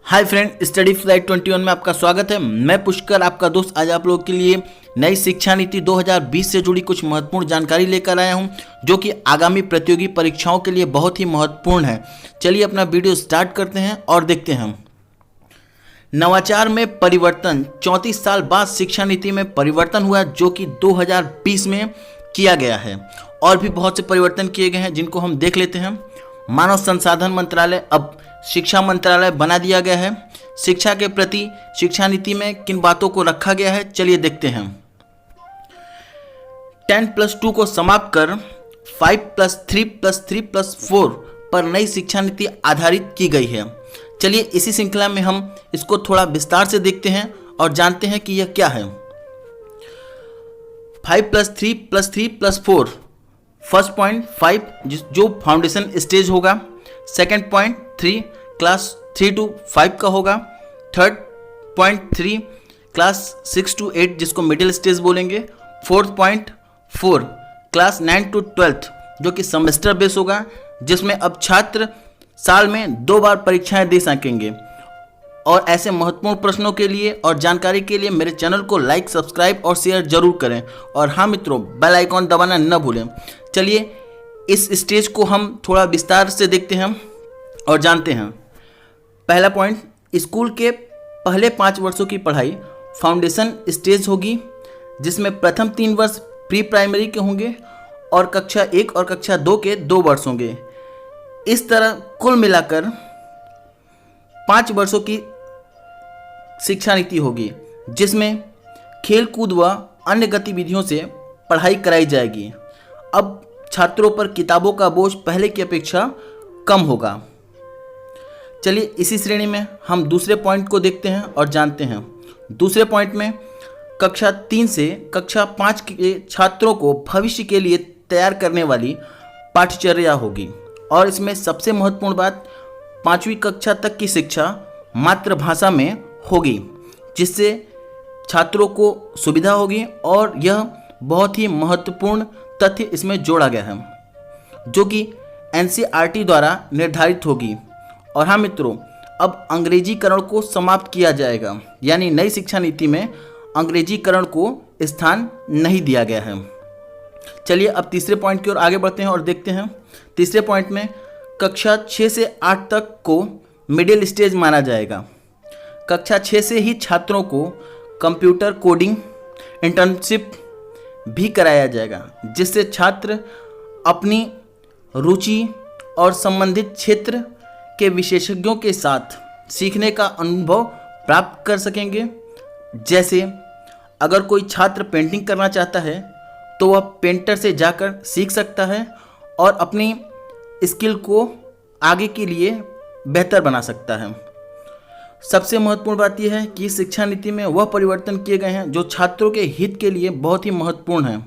Hi friend, study flight 21 में आपका स्वागत है। मैं पुष्कर, आपका दोस्त। आज आप लोगों के लिए नई शिक्षा नीति 2020 से जुड़ी कुछ महत्वपूर्ण जानकारी लेकर आया हूं, जो कि आगामी प्रतियोगी परीक्षाओं के लिए बहुत ही महत्वपूर्ण है। चलिए अपना वीडियो स्टार्ट करते हैं और देखते हैं। नवाचार में परिवर्तन। 34 साल बाद शिक्षा नीति में परिवर्तन हुआ, जो कि 2020 में किया गया है। और भी बहुत से परिवर्तन किए गए हैं, जिनको हम देख लेते हैं। मानव संसाधन मंत्रालय अब शिक्षा मंत्रालय बना दिया गया है। शिक्षा के प्रति शिक्षा नीति में किन बातों को रखा गया है, चलिए देखते हैं। 10+2 को समाप्त कर 5+3+3+4 पर नई शिक्षा नीति आधारित की गई है। चलिए इसी श्रृंखला में हम इसको थोड़ा विस्तार से देखते हैं और जानते हैं कि यह क्या है। 5+3+3+4। फर्स्ट पॉइंट 5 जो फाउंडेशन स्टेज होगा। सेकेंड पॉइंट 3 क्लास 3 to 5 का होगा। थर्ड पॉइंट 3 क्लास 6 to 8 जिसको मिडिल स्टेज बोलेंगे। फोर्थ पॉइंट 4 क्लास 9 to 12 जो कि सेमेस्टर बेस होगा, जिसमें अब छात्र साल में 2 बार परीक्षाएं दे सकेंगे। और ऐसे महत्वपूर्ण प्रश्नों के लिए और जानकारी के लिए मेरे चैनल को लाइक, सब्सक्राइब और शेयर जरूर करें। और हाँ मित्रों, बेल आइकॉन दबाना न भूलें। चलिए इस स्टेज को हम थोड़ा विस्तार से देखते हैं और जानते हैं। पहला पॉइंट, स्कूल के पहले 5 वर्षों की पढ़ाई फाउंडेशन स्टेज होगी, जिसमें प्रथम 3 वर्ष प्री प्राइमरी के होंगे और कक्षा 1 और कक्षा 2 के 2 वर्ष होंगे। इस तरह कुल मिलाकर 5 वर्षों की शिक्षा नीति होगी, जिसमें खेल कूद व अन्य गतिविधियों से पढ़ाई कराई जाएगी। अब छात्रों पर किताबों का बोझ पहले की अपेक्षा कम होगा। चलिए इसी श्रेणी में हम दूसरे पॉइंट को देखते हैं और जानते हैं। दूसरे पॉइंट में कक्षा 3 से कक्षा 5 के छात्रों को भविष्य के लिए तैयार करने वाली पाठ्यचर्या होगी। और इसमें सबसे महत्वपूर्ण बात, 5वीं कक्षा तक की शिक्षा मातृभाषा में होगी, जिससे छात्रों को सुविधा होगी। और यह बहुत ही महत्वपूर्ण तथ्य इसमें जोड़ा गया है, जो कि NCERT द्वारा निर्धारित होगी। और हाँ मित्रों, अब अंग्रेजीकरण को समाप्त किया जाएगा, यानी नई शिक्षा नीति में अंग्रेजीकरण को स्थान नहीं दिया गया है। चलिए अब तीसरे पॉइंट की ओर आगे बढ़ते हैं और देखते हैं। तीसरे पॉइंट में कक्षा 6 से 8 तक को मिडिल स्टेज माना जाएगा। कक्षा 6 से ही छात्रों को कंप्यूटर कोडिंग इंटर्नशिप भी कराया जाएगा, जिससे छात्र अपनी रुचि और संबंधित क्षेत्र के विशेषज्ञों के साथ सीखने का अनुभव प्राप्त कर सकेंगे। जैसे अगर कोई छात्र पेंटिंग करना चाहता है तो वह पेंटर से जाकर सीख सकता है और अपनी स्किल को आगे के लिए बेहतर बना सकता है। सबसे महत्वपूर्ण बात यह है कि शिक्षा नीति में वह परिवर्तन किए गए हैं जो छात्रों के हित के लिए बहुत ही महत्वपूर्ण है।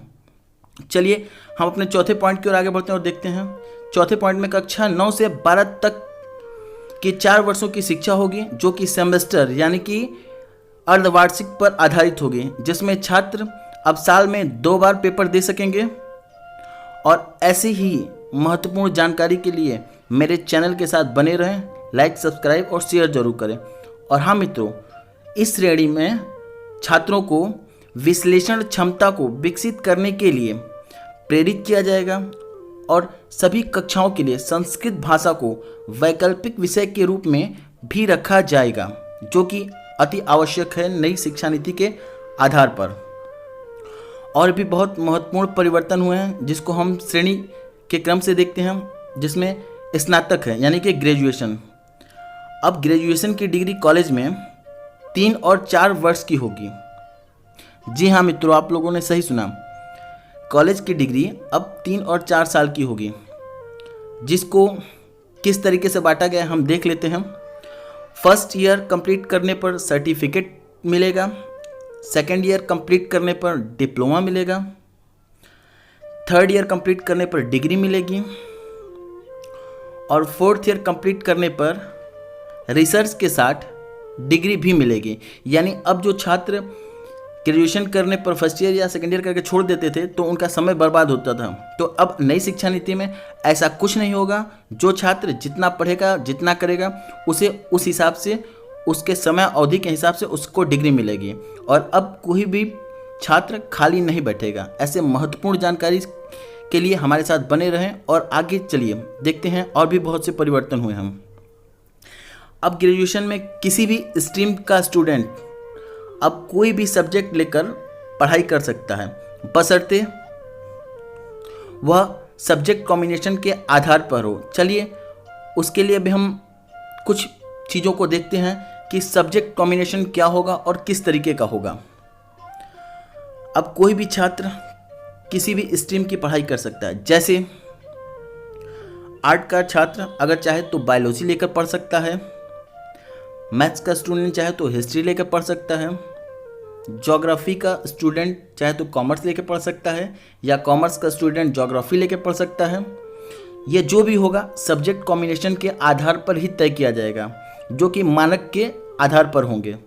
चलिए हम अपने चौथे पॉइंट की ओर आगे बढ़ते हैं और देखते हैं। चौथे पॉइंट में कक्षा 9 से 12 तक की 4 वर्षों की शिक्षा होगी, जो कि सेमेस्टर यानी कि अर्धवार्षिक पर आधारित होगी, जिसमें छात्र अब साल में 2 बार पेपर दे सकेंगे। और ऐसी ही महत्वपूर्ण जानकारी के लिए मेरे चैनल के साथ बने रहें। लाइक, सब्सक्राइब और शेयर जरूर करें। और हाँ मित्रों, इस श्रेणी में छात्रों को विश्लेषण क्षमता को विकसित करने के लिए प्रेरित किया जाएगा और सभी कक्षाओं के लिए संस्कृत भाषा को वैकल्पिक विषय के रूप में भी रखा जाएगा, जो कि अति आवश्यक है नई शिक्षा नीति के आधार पर। और भी बहुत महत्वपूर्ण परिवर्तन हुए हैं, जिसको हम श्रेणी के क्रम से देखते हैं, जिसमें स्नातक है यानी कि ग्रेजुएशन। अब ग्रेजुएशन की डिग्री कॉलेज में 3 और 4 वर्ष की होगी। जी हाँ मित्रों, आप लोगों ने सही सुना। कॉलेज की डिग्री अब 3 और 4 साल की होगी, जिसको किस तरीके से बांटा गया हम देख लेते हैं। फर्स्ट ईयर कंप्लीट करने पर सर्टिफिकेट मिलेगा। सेकेंड ईयर कंप्लीट करने पर डिप्लोमा मिलेगा। थर्ड ईयर कंप्लीट करने पर डिग्री मिलेगी। और फोर्थ ईयर कंप्लीट करने पर रिसर्च के साथ डिग्री भी मिलेगी। यानी अब जो छात्र ग्रेजुएशन करने पर फर्स्ट ईयर या सेकेंड ईयर करके छोड़ देते थे तो उनका समय बर्बाद होता था। तो अब नई शिक्षा नीति में ऐसा कुछ नहीं होगा। जो छात्र जितना पढ़ेगा, जितना करेगा, उसे उस हिसाब से, उसके समय अवधि के हिसाब से उसको डिग्री मिलेगी और अब कोई भी छात्र खाली नहीं बैठेगा। ऐसे महत्वपूर्ण जानकारी के लिए हमारे साथ बने रहें और आगे चलिए देखते हैं और भी बहुत से परिवर्तन हुए हम। अब ग्रेजुएशन में किसी भी स्ट्रीम का स्टूडेंट अब कोई भी सब्जेक्ट लेकर पढ़ाई कर सकता है, बशर्ते वह सब्जेक्ट कॉम्बिनेशन के आधार पर हो। चलिए उसके लिए भी हम कुछ चीज़ों को देखते हैं कि सब्जेक्ट कॉम्बिनेशन क्या होगा और किस तरीके का होगा। अब कोई भी छात्र किसी भी स्ट्रीम की पढ़ाई कर सकता है। जैसे आर्ट का छात्र अगर चाहे तो बायोलॉजी लेकर पढ़ सकता है, मैथ्स का स्टूडेंट चाहे तो हिस्ट्री लेकर पढ़ सकता है, ज्योग्राफी का स्टूडेंट चाहे तो कॉमर्स लेकर पढ़ सकता है, या कॉमर्स का स्टूडेंट ज्योग्राफी लेकर पढ़ सकता है। ये जो भी होगा सब्जेक्ट कॉम्बिनेशन के आधार पर ही तय किया जाएगा, जो कि मानक के आधार पर होंगे।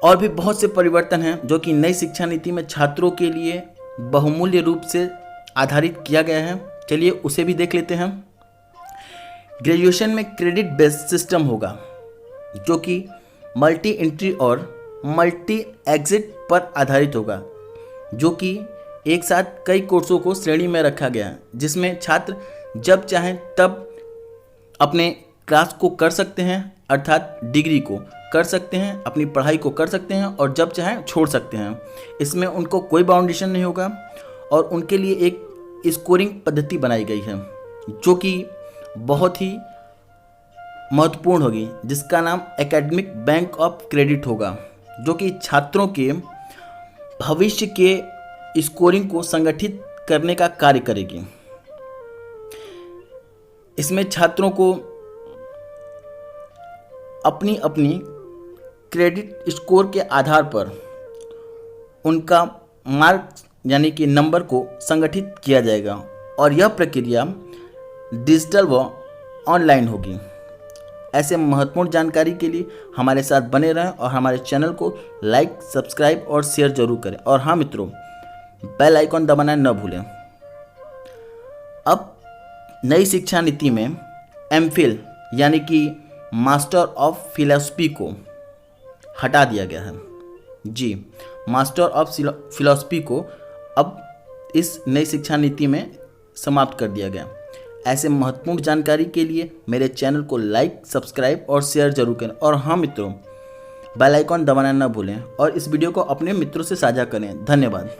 और भी बहुत से परिवर्तन हैं जो कि नई शिक्षा नीति में छात्रों के लिए बहुमूल्य रूप से आधारित किया गया है। चलिए उसे भी देख लेते हैं। ग्रेजुएशन में क्रेडिट बेस्ड सिस्टम होगा, जो कि मल्टी एंट्री और मल्टी एग्जिट पर आधारित होगा, जो कि एक साथ कई कोर्सों को श्रेणी में रखा गया है, जिसमें छात्र जब चाहें तब अपने क्लास को कर सकते हैं, अर्थात डिग्री को कर सकते हैं, अपनी पढ़ाई को कर सकते हैं और जब चाहें छोड़ सकते हैं। इसमें उनको कोई बाउंडेशन नहीं होगा और उनके लिए एक स्कोरिंग पद्धति बनाई गई है, जो कि बहुत ही महत्वपूर्ण होगी, जिसका नाम एकेडमिक बैंक ऑफ क्रेडिट होगा, जो कि छात्रों के भविष्य के स्कोरिंग को संगठित करने का कार्य करेगी। इसमें छात्रों को अपनी अपनी क्रेडिट स्कोर के आधार पर उनका मार्क यानी कि नंबर को संगठित किया जाएगा और यह प्रक्रिया डिजिटल व ऑनलाइन होगी। ऐसे महत्वपूर्ण जानकारी के लिए हमारे साथ बने रहें और हमारे चैनल को लाइक, सब्सक्राइब और शेयर जरूर करें। और हाँ मित्रों, बेल आइकॉन दबाना न भूलें। अब नई शिक्षा नीति में एमफिल यानी कि मास्टर ऑफ फिलॉसफी को हटा दिया गया है। जी, मास्टर ऑफ फिलॉसफी को अब इस नई शिक्षा नीति में समाप्त कर दिया गया। ऐसे महत्वपूर्ण जानकारी के लिए मेरे चैनल को लाइक, सब्सक्राइब और शेयर जरूर करें। और हाँ मित्रों, बेल आइकॉन दबाना न भूलें और इस वीडियो को अपने मित्रों से साझा करें। धन्यवाद।